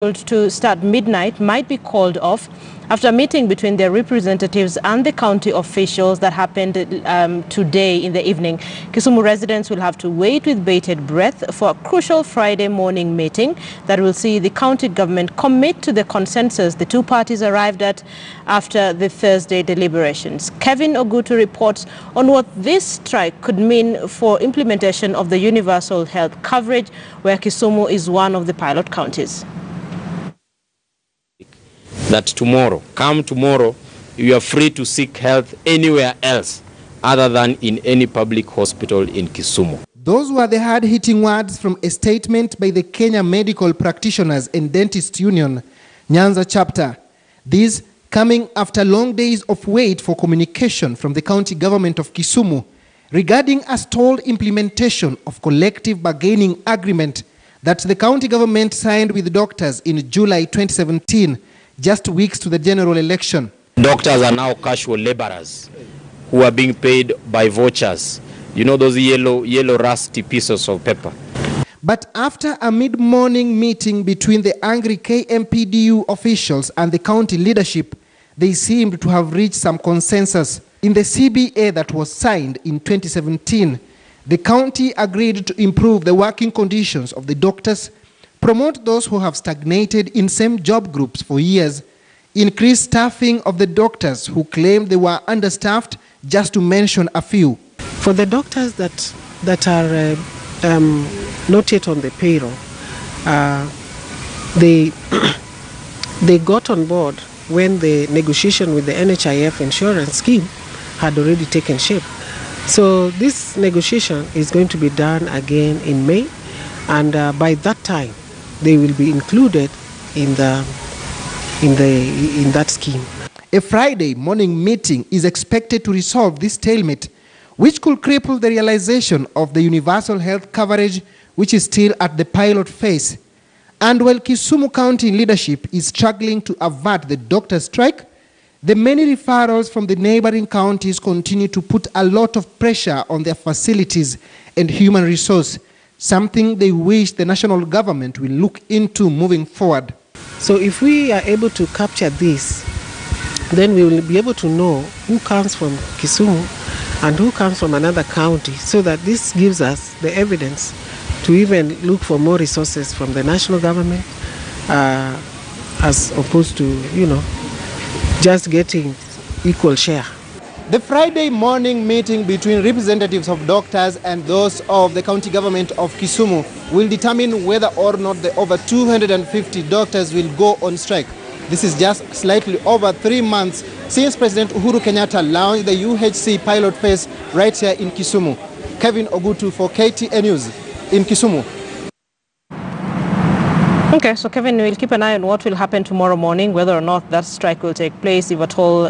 to start midnight might be called off after a meeting between their representatives and the county officials that happened today in the evening. Kisumu residents will have to wait with bated breath for a crucial Friday morning meeting that will see the county government commit to the consensus the two parties arrived at after the Thursday deliberations. Kevin Ogutu reports on what this strike could mean for implementation of the universal health coverage, where Kisumu is one of the pilot counties. That come tomorrow, you are free to seek health anywhere else other than in any public hospital in Kisumu. Those were the hard-hitting words from a statement by the Kenya Medical Practitioners and Dentists Union, Nyanza chapter. These coming after long days of wait for communication from the county government of Kisumu regarding a stalled implementation of collective bargaining agreement that the county government signed with doctors in July 2017, just weeks to the general election. Doctors are now casual laborers who are being paid by vouchers. You know those yellow rusty pieces of paper. But after a mid-morning meeting between the angry KMPDU officials and the county leadership, they seemed to have reached some consensus. In the CBA that was signed in 2017, the county agreed to improve the working conditions of the doctors, promote those who have stagnated in same job groups for years, increase staffing of the doctors who claim they were understaffed, just to mention a few. For the doctors that are not yet on the payroll, they got on board when the negotiation with the NHIF insurance scheme had already taken shape. So this negotiation is going to be done again in May, and by that time they will be included in that scheme. A Friday morning meeting is expected to resolve this stalemate, which could cripple the realization of the universal health coverage, which is still at the pilot phase. And while Kisumu County leadership is struggling to avert the doctor strike, the many referrals from the neighboring counties continue to put a lot of pressure on their facilities and human resource, something they wish the national government will look into moving forward. So if we are able to capture this, then we will be able to know who comes from Kisumu and who comes from another county, so that this gives us the evidence to even look for more resources from the national government, as opposed to, just getting equal share. The Friday morning meeting between representatives of doctors and those of the county government of Kisumu will determine whether or not the over 250 doctors will go on strike. This is just slightly over 3 months since President Uhuru Kenyatta launched the UHC pilot phase right here in Kisumu. Kevin Ogutu for KTN News in Kisumu. Okay, so Kevin, we'll keep an eye on what will happen tomorrow morning, whether or not that strike will take place, if at all